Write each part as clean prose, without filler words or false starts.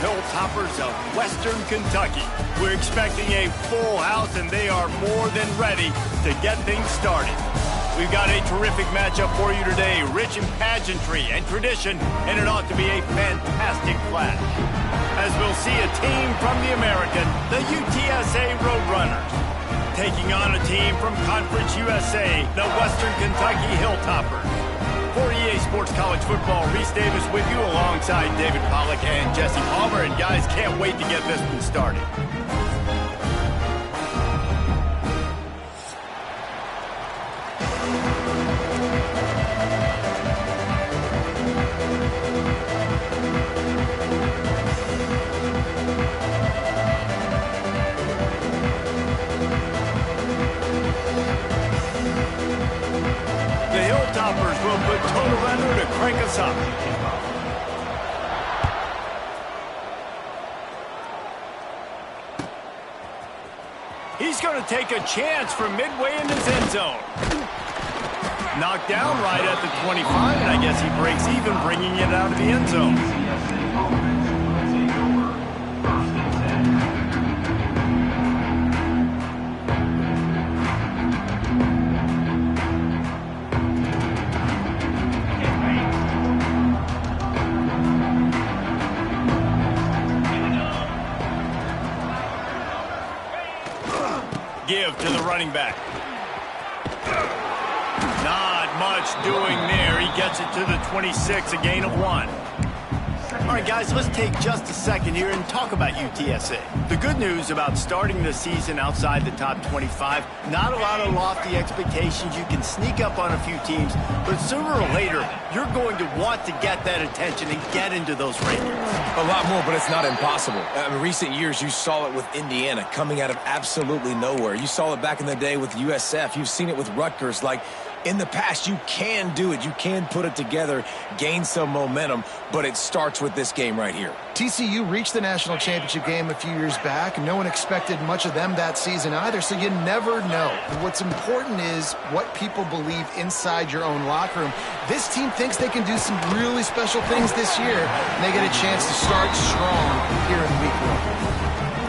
Hilltoppers of Western Kentucky. We're expecting a full house, and they are more than ready to get things started. We've got a terrific matchup for you today, rich in pageantry and tradition, and it ought to be a fantastic clash. As we'll see a team from the American, the UTSA Roadrunners, taking on a team from Conference USA, the Western Kentucky Hilltoppers. For EA Sports College Football, Reese Davis with you alongside David Pollack and Jesse Palmer. And guys, can't wait to get this one started. Will put total runner to crank us up. He's going to take a chance from midway in his end zone. Knocked down right at the 25, and I guess he breaks even, bringing it out of the end zone. Give to the running back. Not much doing there. He gets it to the 26, a gain of 1. All right, guys, let's take just a second here and talk about UTSA. The good news about starting the season outside the top 25, not a lot of lofty expectations. You can sneak up on a few teams, but sooner or later, you're going to want to get that attention and get into those rankings. A lot more, but it's not impossible. In recent years, you saw it with Indiana coming out of absolutely nowhere. You saw it back in the day with USF. You've seen it with Rutgers. Like, in the past, you can do it. You can put it together, gain some momentum, but it starts with this game right here. TCU reached the national championship game a few years back. No one expected much of them that season either, so you never know. What's important is what people believe inside your own locker room. This team thinks they can do some really special things this year, and they get a chance to start strong here in week 1.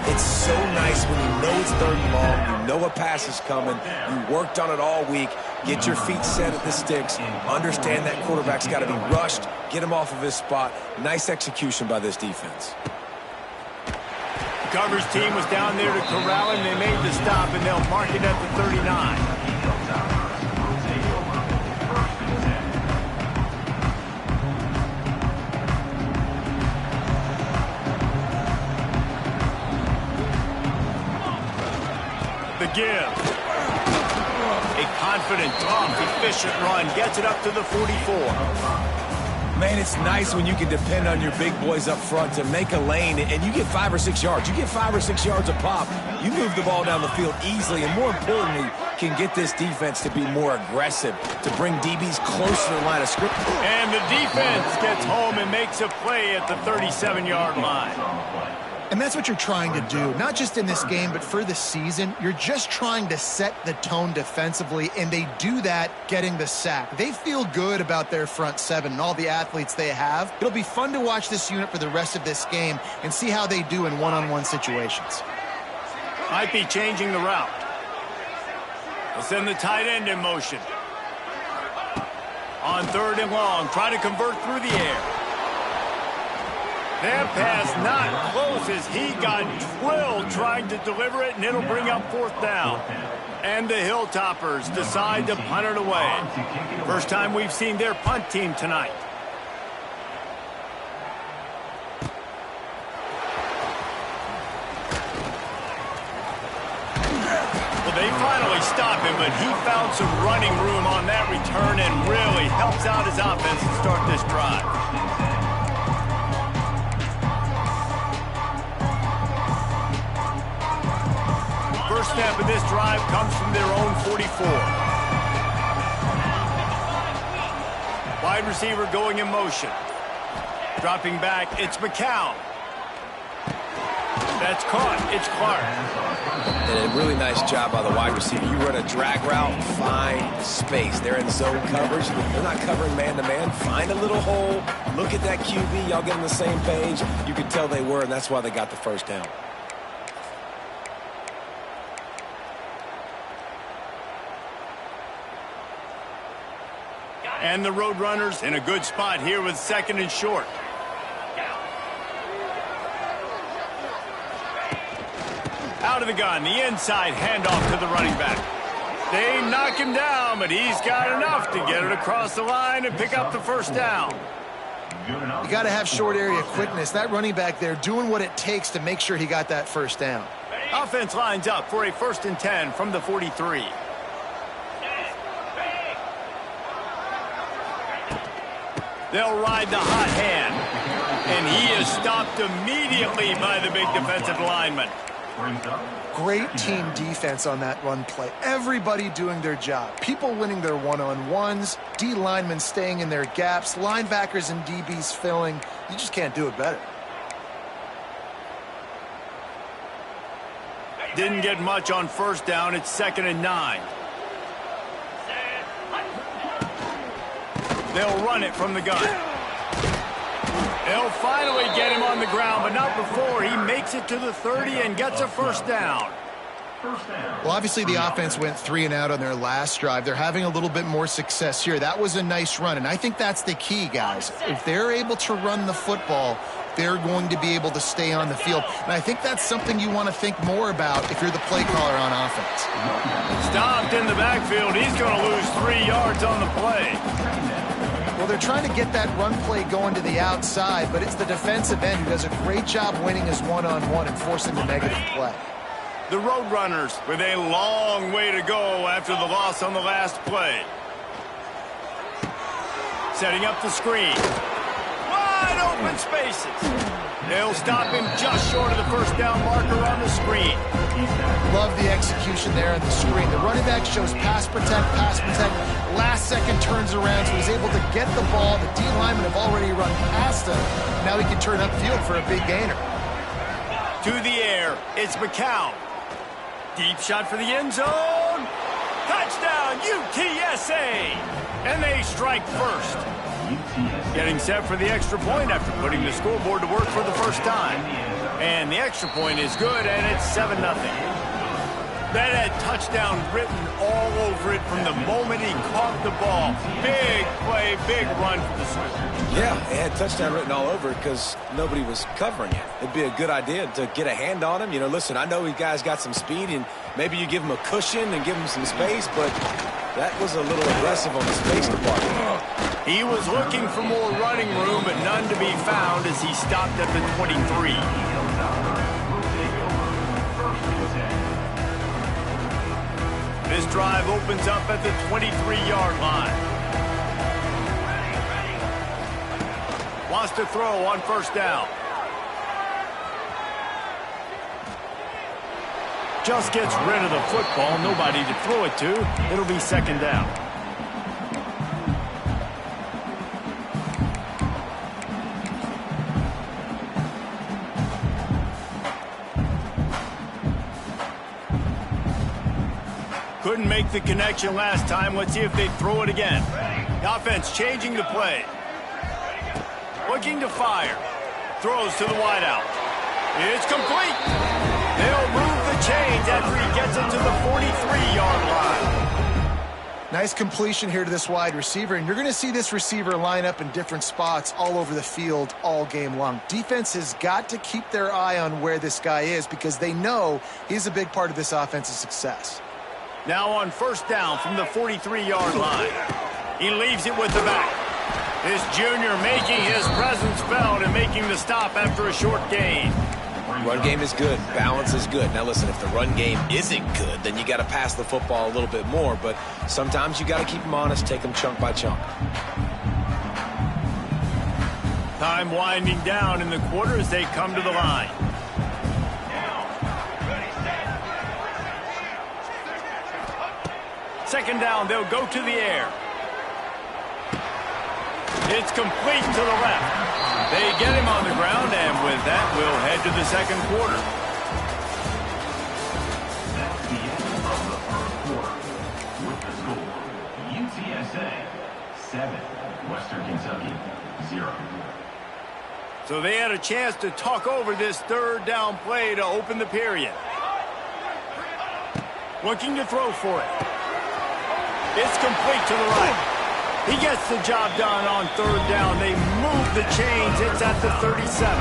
It's so nice when you know it's 3rd and long, you know a pass is coming, you worked on it all week, get your feet set at the sticks, understand that quarterback's got to be rushed, get him off of his spot. Nice execution by this defense. Coverage team was down there to corral him. They made the stop, and they'll mark it at the 39. Give. A confident, tough, efficient run gets it up to the 44. Man, it's nice when you can depend on your big boys up front to make a lane, and you get 5 or 6 yards. You get 5 or 6 yards a pop. You move the ball down the field easily, and more importantly, can get this defense to be more aggressive, to bring DBs closer to the line of scrimmage. And the defense gets home and makes a play at the 37-yard line. And that's what you're trying to do, not just in this game, but for the season. You're just trying to set the tone defensively, and they do that getting the sack. They feel good about their front 7 and all the athletes they have. It'll be fun to watch this unit for the rest of this game and see how they do in one-on-one situations. Might be changing the route. They'll send the tight end in motion. On 3rd and long, try to convert through the air. That pass not close as he got drilled trying to deliver it, and it'll bring up 4th down. And the Hilltoppers decide to punt it away. First time we've seen their punt team tonight. Well, they finally stop him, but he found some running room on that return and really helps out his offense to start this drive. First snap of this drive comes from their own 44. Wide receiver going in motion. Dropping back, it's McCown. That's caught. It's Clark. And a really nice job by the wide receiver. You run a drag route, find space. They're in zone coverage. They're not covering man-to-man. Find a little hole, look at that QB. Y'all get on the same page. You could tell they were, and that's why they got the first down. And the Roadrunners in a good spot here with 2nd and short. Out of the gun, the inside handoff to the running back. They knock him down, but he's got enough to get it across the line and pick up the first down. You got to have short area quickness. That running back there doing what it takes to make sure he got that first down. Offense lines up for a 1st and 10 from the 43. They'll ride the hot hand. And he is stopped immediately by the big defensive lineman. Great team defense on that run play. Everybody doing their job. People winning their one-on-ones. D linemen staying in their gaps. Linebackers and DBs filling. You just can't do it better. Didn't get much on 1st down. It's 2nd and 9. They'll run it from the gun. They'll finally get him on the ground, but not before he makes it to the 30 and gets a first down. Well, obviously the offense went 3 and out on their last drive. They're having a little bit more success here. That was a nice run, and I think that's the key, guys. If they're able to run the football, they're going to be able to stay on the field. And I think that's something you want to think more about if you're the play caller on offense. Stopped in the backfield. He's going to lose 3 yards on the play. Well, they're trying to get that run play going to the outside, but it's the defensive end who does a great job winning his one-on-one and forcing the negative play. The Roadrunners with a long way to go after the loss on the last play. Setting up the screen. Wide open spaces. They'll stop him just short of the first down marker on the screen. Love the execution there on the screen. The running back shows pass protect. Last second turns around, so he's able to get the ball. The D linemen have already run past him. Now he can turn upfield for a big gainer. To the air, it's McCown. Deep shot for the end zone. Touchdown, UTSA. And they strike first. Getting set for the extra point after putting the scoreboard to work for the first time. And the extra point is good, and it's 7-0. That had touchdown written all over it from the moment he caught the ball. Big play, big run for the Sooners. Yeah, it had touchdown written all over it because nobody was covering it. It'd be a good idea to get a hand on him. You know, listen, I know you guys got some speed, and maybe you give him a cushion and give him some space, but that was a little aggressive on the space department. He was looking for more running room, but none to be found as he stopped at the 23. This drive opens up at the 23-yard line. Wants to throw on first down. Just gets rid of the football. Nobody to throw it to. It'll be 2nd down. Couldn't make the connection last time. Let's see if they throw it again. The offense changing the play. Looking to fire. Throws to the wideout. It's complete. They'll move the chains after he gets it to the 43-yard line. Nice completion here to this wide receiver, and you're going to see this receiver line up in different spots all over the field all game long. Defense has got to keep their eye on where this guy is because they know he's a big part of this offense's success. Now on first down from the 43-yard line. He leaves it with the back. This junior making his presence felt and making the stop after a short gain. Run game is good. Balance is good. Now, listen, if the run game isn't good, then you got to pass the football a little bit more. But sometimes you got to keep them honest, take them chunk by chunk. Time winding down in the quarter as they come to the line. Second down, they'll go to the air. It's complete to the left. They get him on the ground, and with that, we'll head to the second quarter. That's the end of the first quarter. With the score, UTSA 7, Western Kentucky 0. So they had a chance to talk over this third down play to open the period. Looking to throw for it. It's complete to the right. He gets the job done on third down. They move the chains. It's at the 37.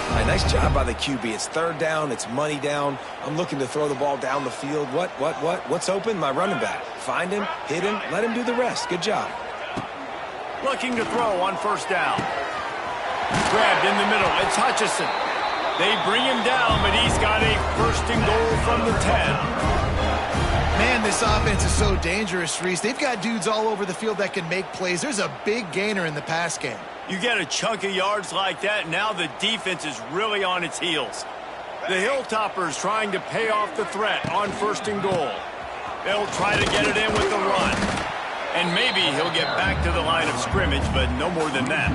Right, nice job by the QB. It's third down. It's money down. I'm looking to throw the ball down the field. What's open? My running back. Find him, hit him, let him do the rest. Good job. Looking to throw on first down. Grabbed in the middle. It's Hutchinson. They bring him down, but he's got a first and goal from the 10. Man, this offense is so dangerous, Reese. They've got dudes all over the field that can make plays. There's a big gainer in the pass game. You get a chunk of yards like that, now the defense is really on its heels. The Hilltoppers trying to pay off the threat on first and goal. They'll try to get it in with the run. And maybe he'll get back to the line of scrimmage, but no more than that.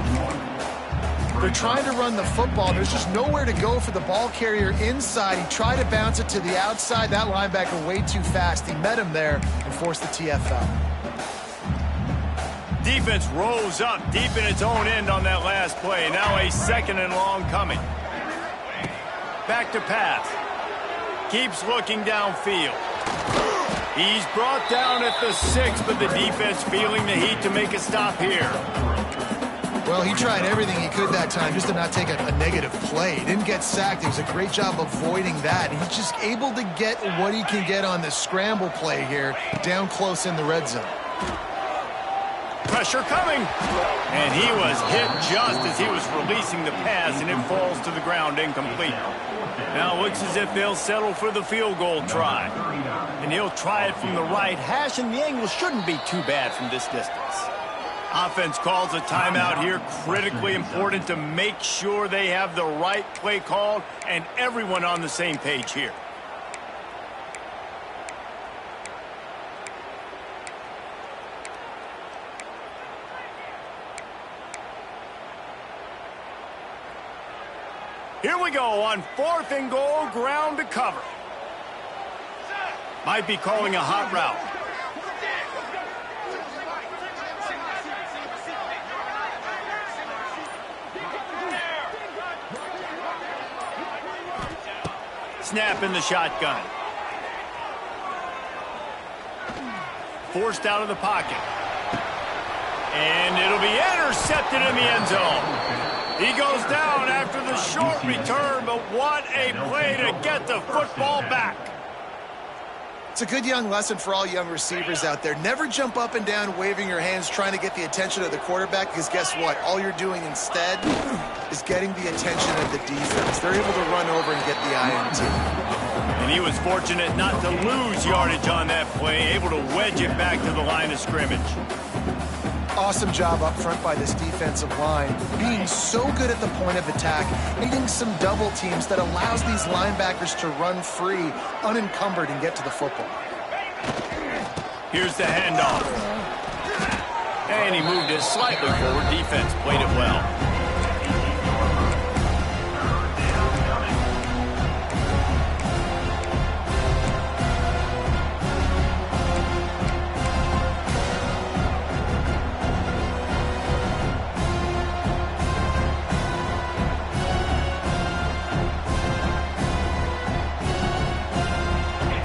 They're trying to run the football. There's just nowhere to go for the ball carrier inside. He tried to bounce it to the outside. That linebacker way too fast. He met him there and forced the TFL. Defense rose up deep in its own end on that last play. Now a second and long coming. Back to pass. Keeps looking downfield. He's brought down at the 6, but the defense feeling the heat to make a stop here. Well, he tried everything he could that time just to not take a negative play. He didn't get sacked. It was a great job avoiding that. He's just able to get what he can get on the scramble play here, down close in the red zone. Pressure coming. And he was hit just as he was releasing the pass, and it falls to the ground incomplete. Now it looks as if they'll settle for the field goal try. And he'll try it from the right hash, and the angle shouldn't be too bad from this distance. Offense calls a timeout here, critically important to make sure they have the right play called and everyone on the same page here. Here we go on fourth and goal, ground to cover. Might be calling a hot route. Snap in the shotgun. Forced out of the pocket. And it'll be intercepted in the end zone. He goes down after the short return, but what a play to get the football back. It's a good young lesson for all young receivers out there. Never jump up and down waving your hands trying to get the attention of the quarterback, because guess what? All you're doing instead is getting the attention of the defense. They're able to run over and get the INT. And he was fortunate not to lose yardage on that play, able to wedge it back to the line of scrimmage. Awesome job up front by this defensive line, being so good at the point of attack, hitting some double teams that allows these linebackers to run free, unencumbered, and get to the football. Here's the handoff. And he moved it slightly forward. Defense played it well.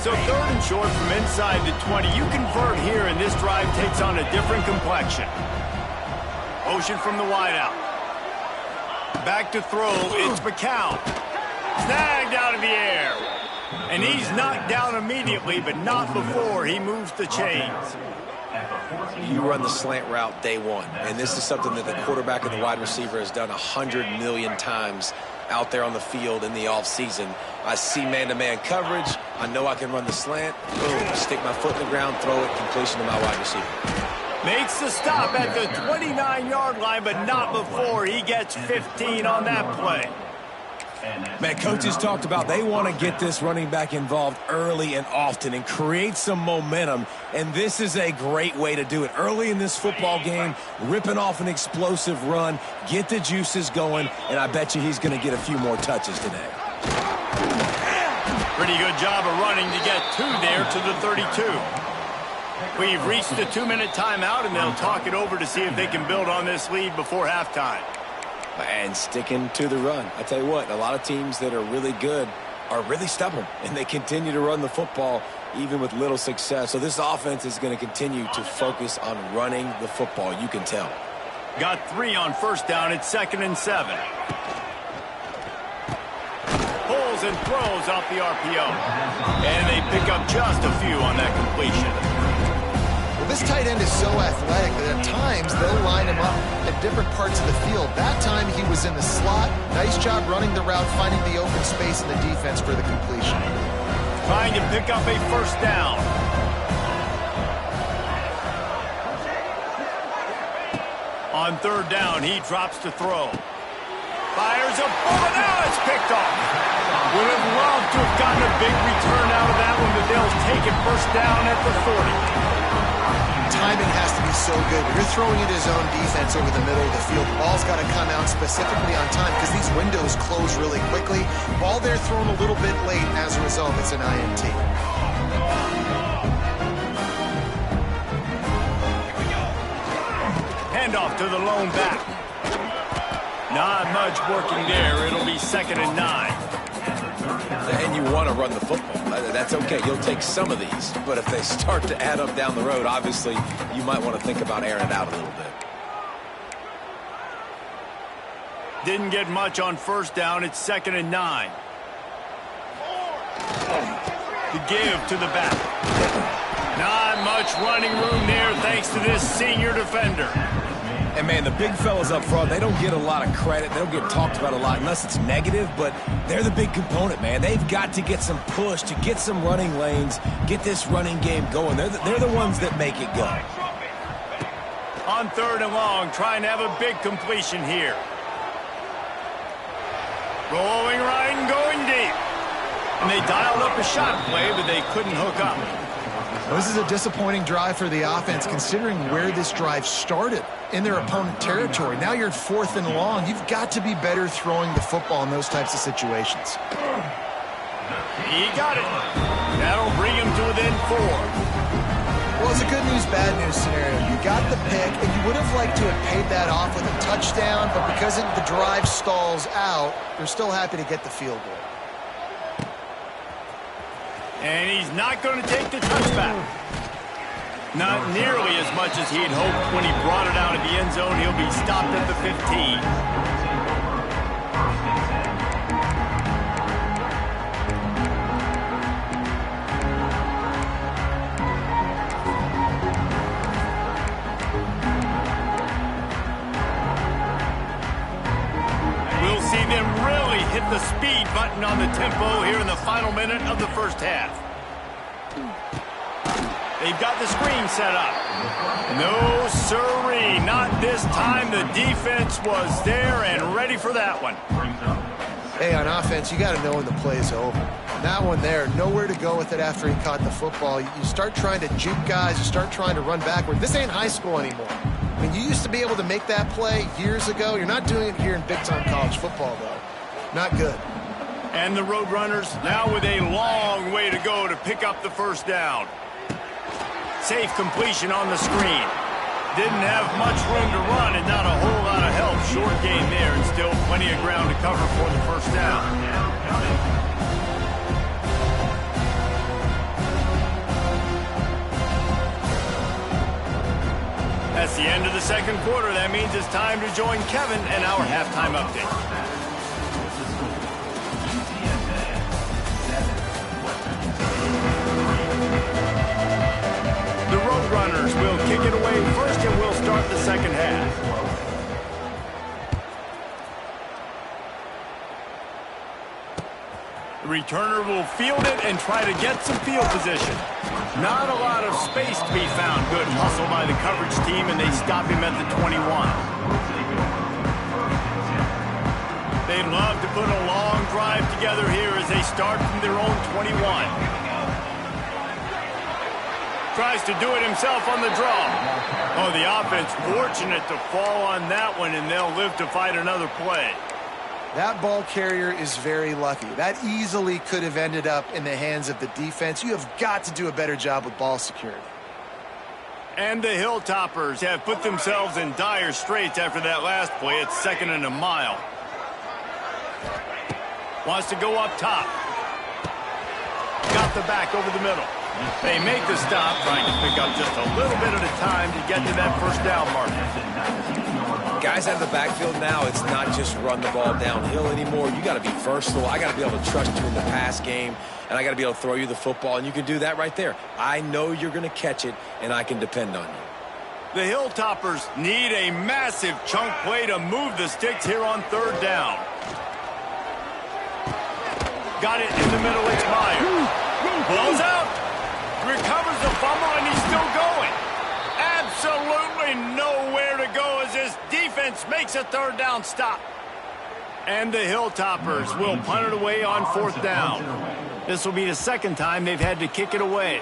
So third and short from inside the 20. You convert here, and this drive takes on a different complexion. Motion from the wideout. Back to throw. It's McCown. Snagged out of the air. And he's knocked down immediately, but not before he moves the chains. You run the slant route day one, and this is something that the quarterback and the wide receiver has done 100 million times out there on the field in the offseason. I see man-to-man coverage. I know I can run the slant. Boom, stick my foot in the ground, throw it, completion to my wide receiver. Makes the stop at the 29-yard line, but not before he gets 15 on that play. Man, coaches talked about they want to get this running back involved early and often and create some momentum, and this is a great way to do it. Early in this football game, ripping off an explosive run, get the juices going, and I bet you he's going to get a few more touches today. Pretty good job of running to get 2 there to the 32. We've reached the 2-minute timeout, and they'll talk it over to see if they can build on this lead before halftime. And sticking to the run. I tell you what, a lot of teams that are really good are really stubborn, and they continue to run the football even with little success. So this offense is going to continue to focus on running the football. You can tell. Got 3 on first down. It's 2nd and 7. Pulls and throws off the RPO. And they pick up just a few on that completion. Well, this tight end is so athletic that at times they'll line him up at different parts of the field. That time he was in the slot. Nice job running the route, finding the open space in the defense for the completion. Trying to pick up a first down. On 3rd down, he drops to throw. Fires a bullet. Now it's picked off. Would have loved to have gotten a big return out of that one, but they'll take it first down at the 40. Timing has to be so good. When you're throwing into his own defense over the middle of the field, the ball's got to come out specifically on time because these windows close really quickly. Ball there thrown a little bit late, and as a result, it's an INT. Handoff to the lone back. Not much working there. It'll be 2nd and 9. And you want to run the football. That's okay. You'll take some of these. But if they start to add up down the road, obviously, you might want to think about airing it out a little bit. Didn't get much on first down. It's 2nd and 9. The give to the back. Not much running room there thanks to this senior defender. And, man, the big fellas up front, they don't get a lot of credit. They don't get talked about a lot unless it's negative, but they're the big component, man. They've got to get some push, to get some running lanes, get this running game going. They're the ones that make it go. On 3rd and long, trying to have a big completion here. Going right and going deep. And they dialed up a shot play, but they couldn't hook up. Well, this is a disappointing drive for the offense considering where this drive started in their opponent territory. Now you're at 4th and long. You've got to be better throwing the football in those types of situations. He got it. That'll bring him to within 4. Well, it's a good news, bad news scenario. You got the pick, and you would have liked to have paid that off with a touchdown, but because the drive stalls out, they're still happy to get the field goal. And he's not going to take the touchback. Not nearly as much as he'd hoped when he brought it out of the end zone. He'll be stopped at the 15. We'll see them really hit the speed button on the tempo here in the final minute of the first half. They've got the screen set up. No siree, not this time. The defense was there and ready for that one. Hey, on offense, you got to know when the play's over. That one there, nowhere to go with it after he caught the football. You start trying to juke guys. You start trying to run backward. This ain't high school anymore. I mean, you used to be able to make that play years ago. You're not doing it here in big-time college football, though. Not good. And the Roadrunners now with a long way to go to pick up the first down. Safe completion on the screen. Didn't have much room to run and not a whole lot of help. Short game there and still plenty of ground to cover for the first down. That's the end of the second quarter. That means it's time to join Kevin and our halftime update. The Roadrunners will kick it away first, and we'll start the second half. The returner will field it and try to get some field position. Not a lot of space to be found. Good hustle by the coverage team, and they stop him at the 21. They'd love to put a long drive together here as they start from their own 21. Tries to do it himself on the draw. Oh, the offense fortunate to fall on that one, and they'll live to fight another play. That ball carrier is very lucky. That easily could have ended up in the hands of the defense. You have got to do a better job with ball security. And the Hilltoppers have put themselves in dire straits after that last play. It's 2nd and a mile. Wants to go up top. Got the back over the middle. They make the stop, trying to pick up just a little bit at a time to get to that first down marker. Guys out of the backfield now, it's not just run the ball downhill anymore. You got to be versatile. I got to be able to trust you in the pass game, and I got to be able to throw you the football, and you can do that right there. I know you're going to catch it, and I can depend on you. The Hilltoppers need a massive chunk play to move the sticks here on 3rd down. Got it in the middle, it's Meyer. Ball's out. Recovers the fumble, and he's still going. Absolutely nowhere to go as this defense makes a 3rd down stop. And the Hilltoppers will punt it away on 4th down. This will be the 2nd time they've had to kick it away.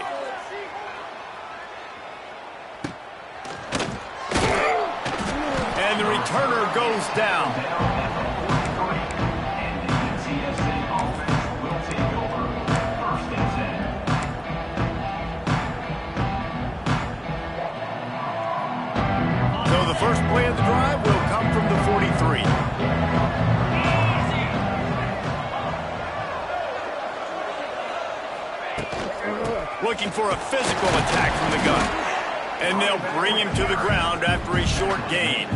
And the returner goes down. The first play of the drive will come from the 43. Looking for a physical attack from the gun. And they'll bring him to the ground after a short gain.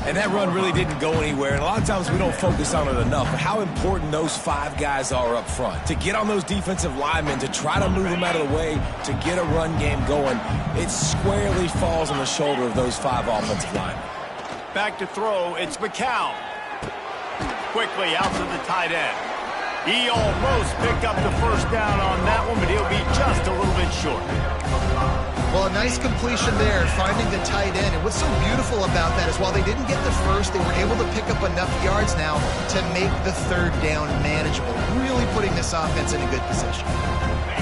And that run really didn't go anywhere. And a lot of times we don't focus on it enough. But how important those 5 guys are up front. To get on those defensive linemen, to try to move them out of the way, to get a run game going, it squarely falls on the shoulder of those 5 offensive linemen. Back to throw, it's McCown. Quickly out to the tight end. He almost picked up the first down on that one, but he'll be just a little bit short. Well, a nice completion there, finding the tight end. And what's so beautiful about that is while they didn't get the first, they were able to pick up enough yards now to make the 3rd down manageable, really putting this offense in a good position.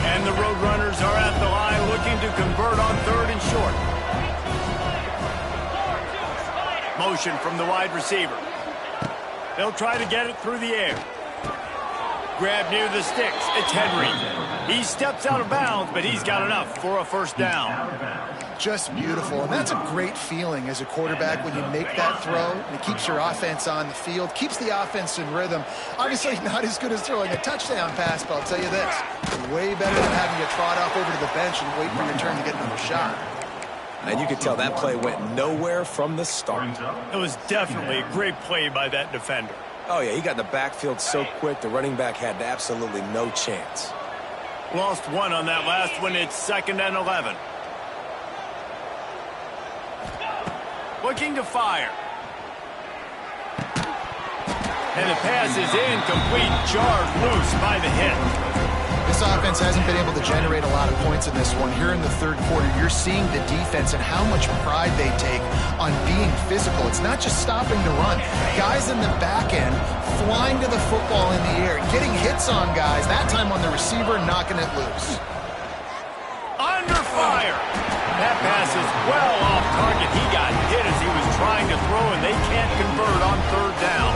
And the Roadrunners are at the line looking to convert on 3rd and short. Motion from the wide receiver. They'll try to get it through the air. Grab near the sticks. It's Henry. He steps out of bounds, but he's got enough for a first down. Just beautiful. And that's a great feeling as a quarterback when you make that throw. And it keeps your offense on the field, keeps the offense in rhythm. Obviously not as good as throwing a touchdown pass, but I'll tell you this, way better than having you trot off over to the bench and wait for your turn to get another shot. And you could tell that play went nowhere from the start. It was definitely a great play by that defender. Oh, yeah, he got in the backfield so quick, the running back had absolutely no chance. Lost one on that last one. It's 2nd and 11. Looking to fire. And the pass is incomplete. Jarred loose by the hit. This offense hasn't been able to generate a lot of points in this one. Here in the 3rd quarter, you're seeing the defense and how much pride they take on being physical. It's not just stopping the run. Guys in the back end flying to the football in the air, getting hits on guys, that time on the receiver, knocking it loose. Under fire. That pass is well off target. He got hit as he was trying to throw, and they can't convert on 3rd down.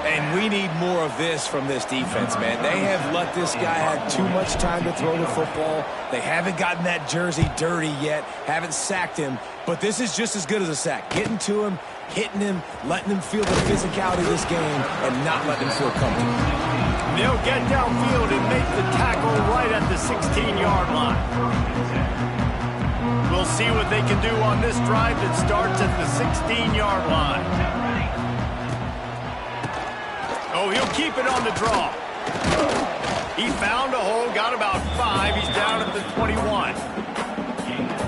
And we need more of this from this defense, man. They have let this guy have too much time to throw the football. They haven't gotten that jersey dirty yet, haven't sacked him. But this is just as good as a sack. Getting to him, hitting him, letting him feel the physicality of this game, and not letting him feel comfortable. They'll get downfield and make the tackle right at the 16-yard line. We'll see what they can do on this drive that starts at the 16-yard line. Oh, he'll keep it on the draw. He found a hole, got about 5. He's down at the 21.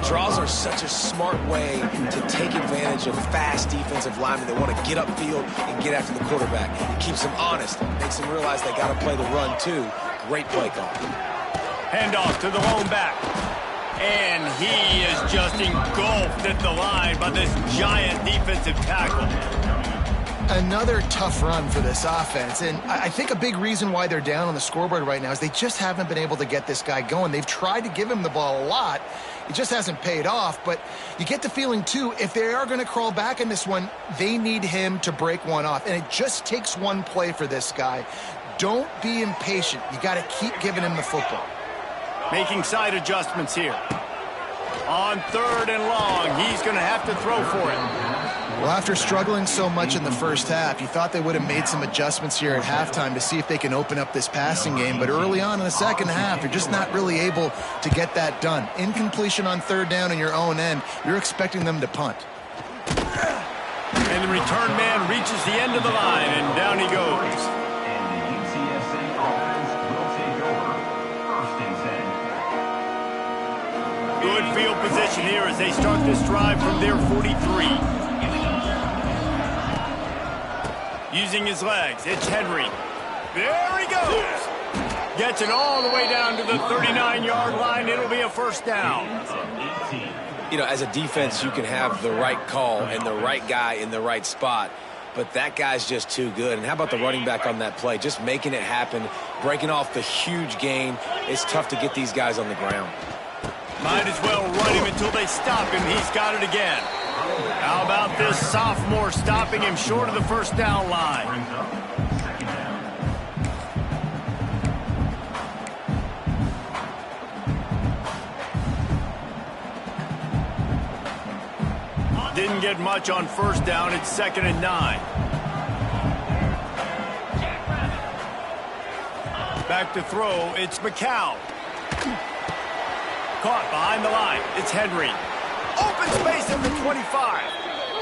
Draws are such a smart way to take advantage of fast defensive linemen that want to get upfield and get after the quarterback. It keeps them honest, makes them realize they got to play the run too. Great play call. Handoff to the lone back. And he is just engulfed at the line by this giant defensive tackle. Another tough run for this offense, and I think a big reason why they're down on the scoreboard right now is they just haven't been able to get this guy going. They've tried to give him the ball a lot. It just hasn't paid off, but you get the feeling, too, if they are going to crawl back in this one, they need him to break one off, and it just takes one play for this guy. Don't be impatient. You got to keep giving him the football. Making side adjustments here. On 3rd and long, he's going to have to throw for it. Well, after struggling so much in the first half, you thought they would have made some adjustments here at halftime to see if they can open up this passing game. But early on in the second half, you're just not really able to get that done. Incompletion on 3rd down in your own end, you're expecting them to punt. And the return man reaches the end of the line, and down he goes. And the UTSA offense will take over 1st and 10. Good field position here as they start this drive from their 43. Using his legs, it's Henry. There he goes. Gets it all the way down to the 39-yard line. It'll be a 1st down. You know, as a defense, you can have the right call and the right guy in the right spot, but that guy's just too good. And how about the running back on that play? Just making it happen, breaking off the huge gain. It's tough to get these guys on the ground. Might as well run him until they stop him. He's got it again. How about this sophomore stopping him short of the 1st down line? Brings up 2nd down. Didn't get much on 1st down. It's 2nd and 9. Back to throw. It's McCown. Caught behind the line. It's Henry. Open space at the 25.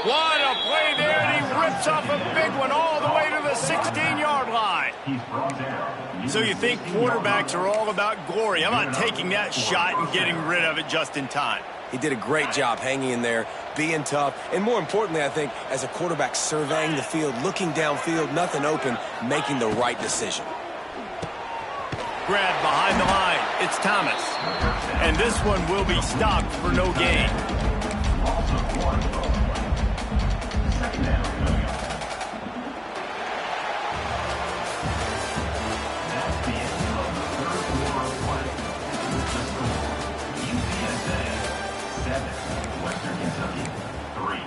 What a play there, and he rips off a big one all the way to the 16-yard line. He's brought down. So you think quarterbacks are all about glory. How about taking that shot and getting rid of it just in time? He did a great job hanging in there, being tough, and more importantly, I think, as a quarterback, surveying the field, looking downfield, nothing open, making the right decision. Grab behind the line. It's Thomas. And this one will be stopped for no gain. Also 2nd down coming up. That's the end of the 3rd quarter of play. The score, UTSA 7, Western Kentucky 3.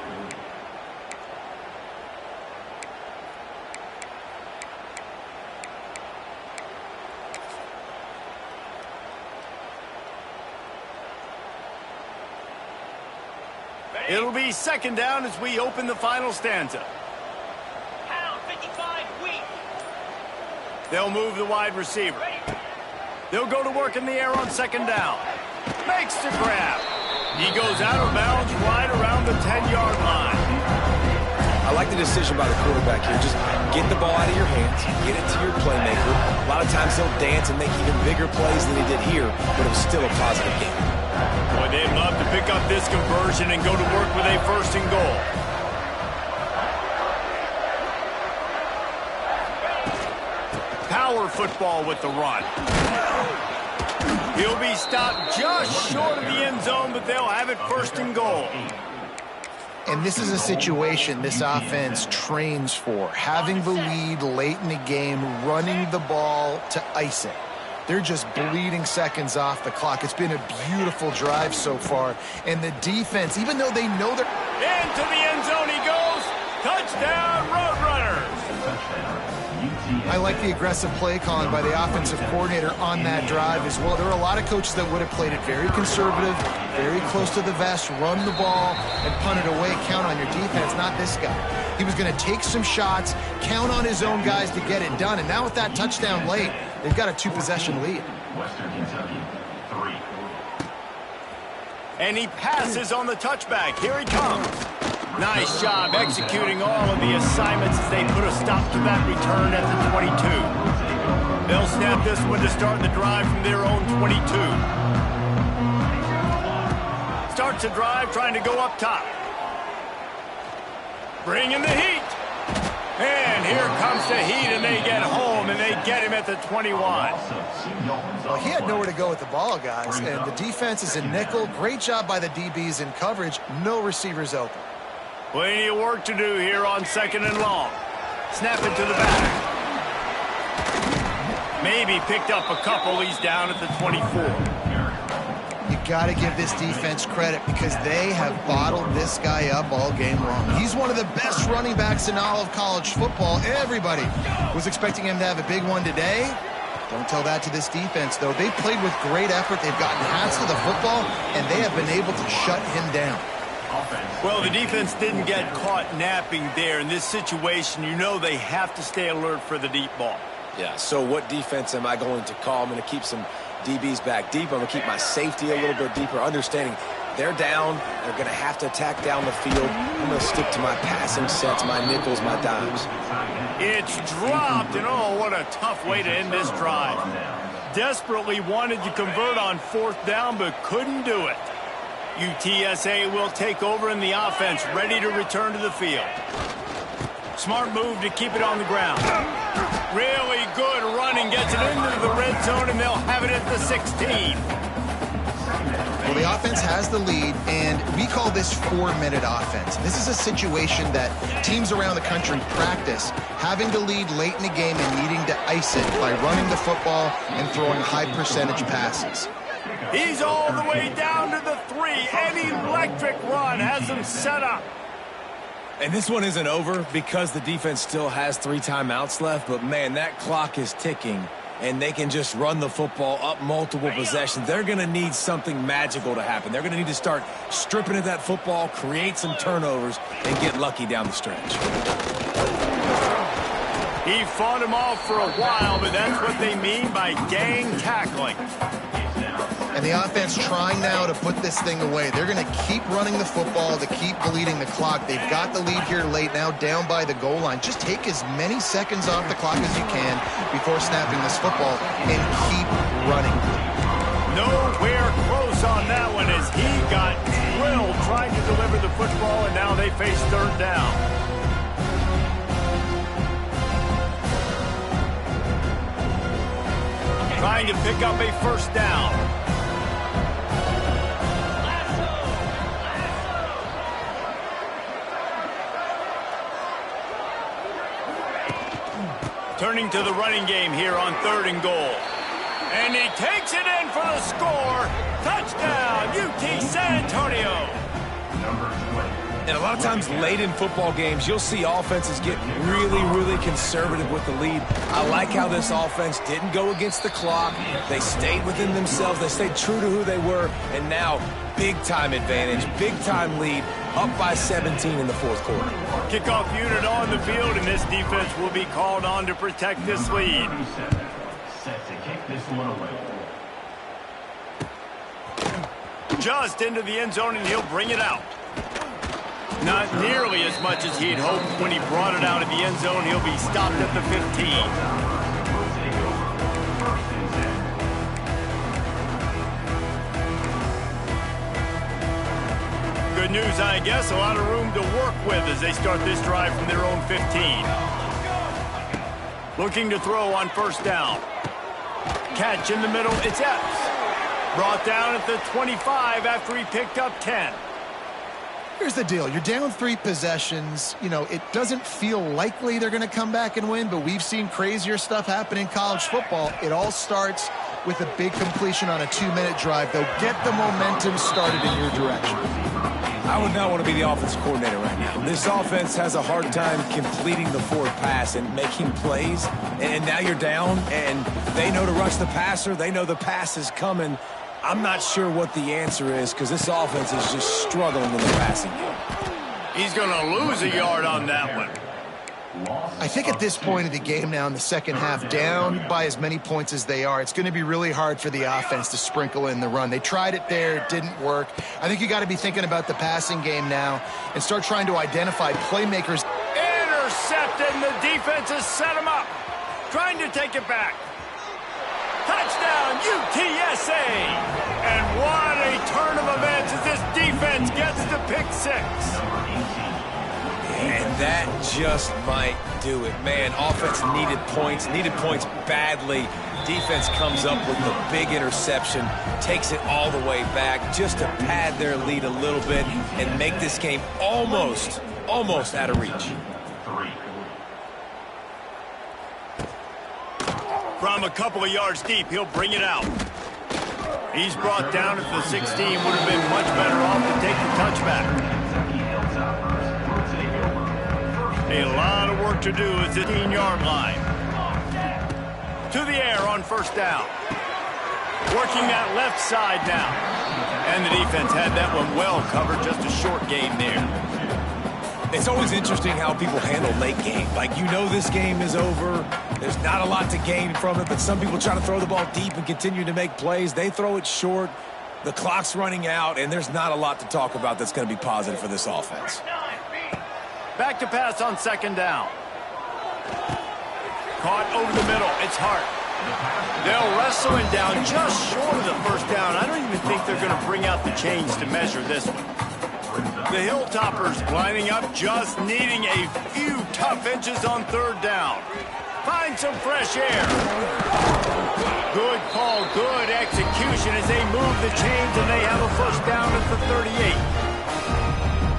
It'll be 2nd down as we open the final stanza. Pound 55 weak. They'll move the wide receiver. They'll go to work in the air on 2nd down. Makes the grab. He goes out of bounds right around the 10-yard line. I like the decision by the quarterback here. Just get the ball out of your hands, get it to your playmaker. A lot of times he'll dance and make even bigger plays than he did here, but it was still a positive game. Boy, they'd love to pick up this conversion and go to work with a 1st and goal. Power football with the run. He'll be stopped just short of the end zone, but they'll have it 1st and goal. And this is a situation this offense trains for. Having the lead late in the game, running the ball to ice it. They're just bleeding seconds off the clock. It's been a beautiful drive so far. And the defense, even though they know they're... Into the end zone he goes. Touchdown, Roadrunners. I like the aggressive play calling by the offensive coordinator on that drive as well. There were a lot of coaches that would have played it very conservative, very close to the vest, run the ball, and punt it away, count on your defense, not this guy. He was going to take some shots, count on his own guys to get it done, and now with that touchdown late, they've got a 2-possession lead. Western Kentucky 3. And he passes on the touchback. Here he comes. Nice job executing all of the assignments as they put a stop to that return at the 22. They'll snap this one to start the drive from their own 22. Starts the drive trying to go up top. Bringing the heat. And here comes the heat, and they get home, and they get him at the 21. Well, he had nowhere to go with the ball, guys, and the defense is in nickel. Great job by the DBs in coverage. No receivers open. Plenty of work to do here on 2nd and long. Snap it to the back. Maybe picked up a couple. He's down at the 24. You got to give this defense credit because they have bottled this guy up all game long. He's one of the best running backs in all of college football. Everybody was expecting him to have a big one today. Don't tell that to this defense, though. They've played with great effort. They've gotten hands to the football, and they have been able to shut him down. Well, the defense didn't get caught napping there. In this situation, you know they have to stay alert for the deep ball. Yeah, so what defense am I going to call? I'm going to keep some DBs back deep. I'm going to keep my safety a little bit deeper, understanding they're down. They're going to have to attack down the field. I'm going to stick to my passing sets, my nickels, my dimes. It's dropped, and oh, what a tough way to end this drive. Desperately wanted to convert on 4th down, but couldn't do it. UTSA will take over in the offense, ready to return to the field. Smart move to keep it on the ground. Really good running, gets it into the red zone, and they'll have it at the 16. Well, the offense has the lead, and we call this 4-minute offense. This is a situation that teams around the country practice, having the lead late in the game and needing to ice it by running the football and throwing high-percentage passes. He's all the way down to the 3. An electric run has him set up. And this one isn't over because the defense still has 3 timeouts left, but man, that clock is ticking, and they can just run the football up multiple possessions. They're going to need something magical to happen. They're going to need to start stripping at that football, create some turnovers, and get lucky down the stretch. He fought him off for a while, but that's what they mean by gang tackling. And the offense trying now to put this thing away. They're going to keep running the football to keep bleeding the clock. They've got the lead here late, now down by the goal line. Just take as many seconds off the clock as you can before snapping this football and keep running. Nowhere close on that one as he got drilled trying to deliver the football, and now they face 3rd down. Trying to pick up a 1st down. Turning to the running game here on 3rd and goal. And he takes it in for the score. Touchdown, UT San Antonio. And a lot of times late in football games, you'll see offenses get really, really conservative with the lead. I like how this offense didn't go against the clock. They stayed within themselves. They stayed true to who they were. And now, big-time advantage, big-time lead, up by 17 in the 4th quarter. Kickoff unit on the field, and this defense will be called on to protect this lead. Set to kick this one away. Just into the end zone, and he'll bring it out. Not nearly as much as he'd hoped when he brought it out of the end zone. He'll be stopped at the 15. Good news, I guess. A lot of room to work with as they start this drive from their own 15. Looking to throw on 1st down. Catch in the middle. It's Epps. Brought down at the 25 after he picked up 10. Here's the deal. You're down 3 possessions. You know, it doesn't feel likely they're going to come back and win, but we've seen crazier stuff happen in college football. It all starts with a big completion on a 2-minute drive. They'll get the momentum started in your direction. I would not want to be the offensive coordinator right now. This offense has a hard time completing the forward pass and making plays. And now you're down, and they know to rush the passer. They know the pass is coming. I'm not sure what the answer is because this offense is just struggling in the passing game. He's going to lose a yard on that one. I think at this point of the game now in the second half, down by as many points as they are, it's going to be really hard for the offense to sprinkle in the run. They tried it there. It didn't work. I think you got to be thinking about the passing game now and start trying to identify playmakers. Intercepted, and the defense has set him up. Trying to take it back. Touchdown, UTSA! And what a turn of events as this defense gets to pick 6. And that just might do it. Man, offense needed points badly. Defense comes up with the big interception, takes it all the way back just to pad their lead a little bit and make this game almost out of reach. From a couple of yards deep, he'll bring it out. He's brought down at the 16. Would have been much better off to take the touchback. A lot of work to do at the 15-yard line. to the air on first down. Working that left side now. And the defense had that one well covered, just a short game there. It's always interesting how people handle late game. Like, you know this game is over. There's not a lot to gain from it, but some people try to throw the ball deep and continue to make plays. They throw it short. The clock's running out, and there's not a lot to talk about that's going to be positive for this offense. Back to pass on second down. Caught over the middle. It's Hart. They'll wrestle him down just short of the first down. I don't even think they're going to bring out the chains to measure this one. The Hilltoppers lining up, just needing a few tough inches on third down. Find some fresh air. Good call, good execution as they move the chains, and they have a first down at the 38.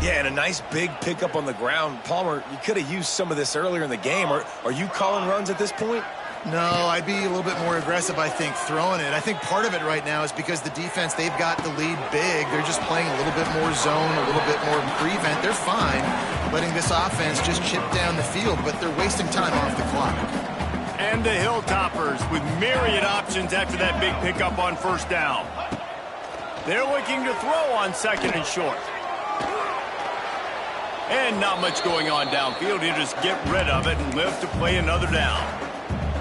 Yeah, and a nice big pickup on the ground. Palmer, you could have used some of this earlier in the game. Are you calling runs at this point? No, I'd be a little bit more aggressive, I think, throwing it. I think part of it right now is because the defense, they've got the lead big. They're just playing a little bit more zone, a little bit more prevent. They're fine letting this offense just chip down the field, but they're wasting time off the clock. And the Hilltoppers with myriad options after that big pickup on first down. They're looking to throw on second and short. And not much going on downfield. You just get rid of it and live to play another down.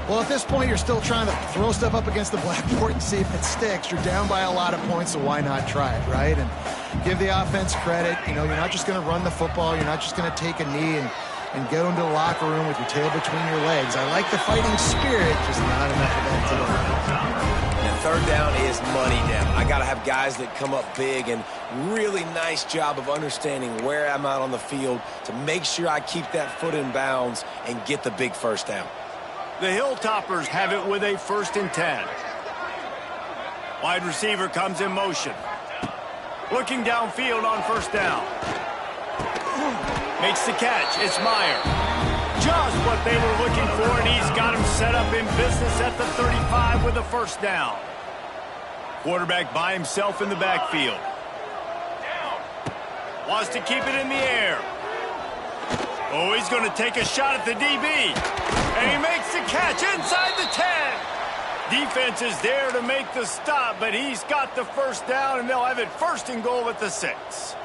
Well, at this point, you're still trying to throw stuff up against the blackboard and see if it sticks. You're down by a lot of points, so why not try it, right? And give the offense credit. You know, you're not just going to run the football. You're not just going to take a knee and go into the locker room with your tail between your legs. I like the fighting spirit, just not enough of that today. And third down is money down. I got to have guys that come up big, and really nice job of understanding where I'm out on the field to make sure I keep that foot in bounds and get the big first down. The Hilltoppers have it with a 1st and 10. Wide receiver comes in motion. Looking downfield on first down. Makes the catch. It's Meyer. Just what they were looking for, and he's got him set up in business at the 35 with a first down. Quarterback by himself in the backfield. Wants to keep it in the air. Oh, he's going to take a shot at the DB. And he makes the catch inside the 10. Defense is there to make the stop, but he's got the first down, and they'll have it 1st and goal at the 6.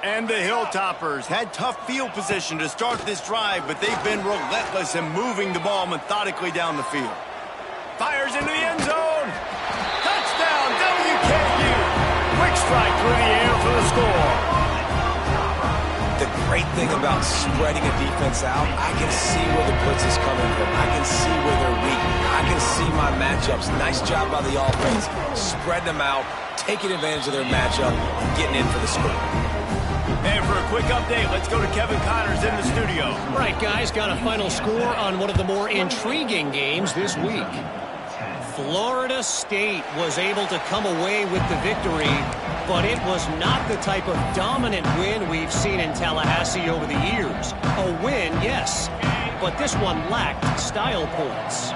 And the Hilltoppers had tough field position to start this drive, but they've been relentless in moving the ball methodically down the field. Fires into the end zone. Touchdown, WKU. Quick strike through the air for the score. The great thing about spreading a defense out, I can see where the blitz is coming from. I can see where they're weak. I can see my matchups. Nice job by the offense, spreading them out, taking advantage of their matchup, getting in for the score. And for a quick update, let's go to Kevin Connors in the studio. All right, guys, got a final score on one of the more intriguing games this week. Florida State was able to come away with the victory, but it was not the type of dominant win we've seen in Tallahassee over the years. A win, yes, but this one lacked style points.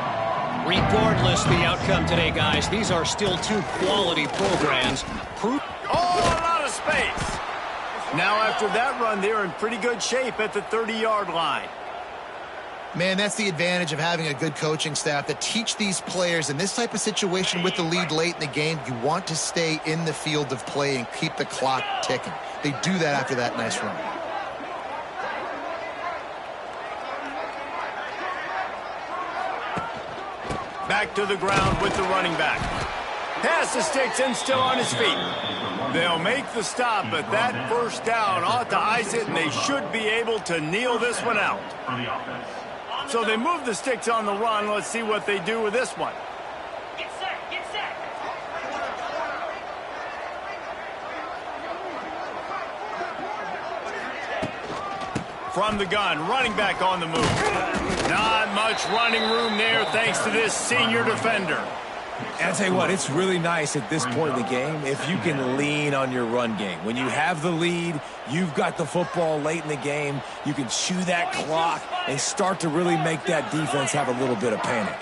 Regardless the outcome today, guys, these are still two quality programs. Oh, a lot of space. Now after that run, they're in pretty good shape at the 30-yard line. Man, that's the advantage of having a good coaching staff that teach these players in this type of situation with the lead late in the game. You want to stay in the field of play and keep the clock ticking. They do that after that nice run. Back to the ground with the running back. Pass the sticks and still on his feet. They'll make the stop, but that first down ought to ice it, and they should be able to kneel this one out. So they move the sticks on the run. Let's see what they do with this one. Get set, get set. From the gun, running back on the move. Not much running room there thanks to this senior defender. And I'll tell you what, it's really nice at this point in the game if you can lean on your run game. When you have the lead, you've got the football late in the game, you can chew that clock and start to really make that defense have a little bit of panic.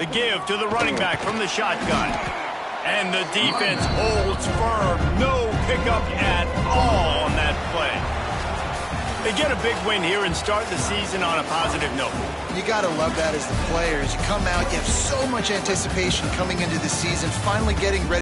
The give to the running back from the shotgun. And the defense holds firm. No pickup at all on that play. They get a big win here and start the season on a positive note. You got to love that as the players. You come out, you have so much anticipation coming into the season, finally getting ready.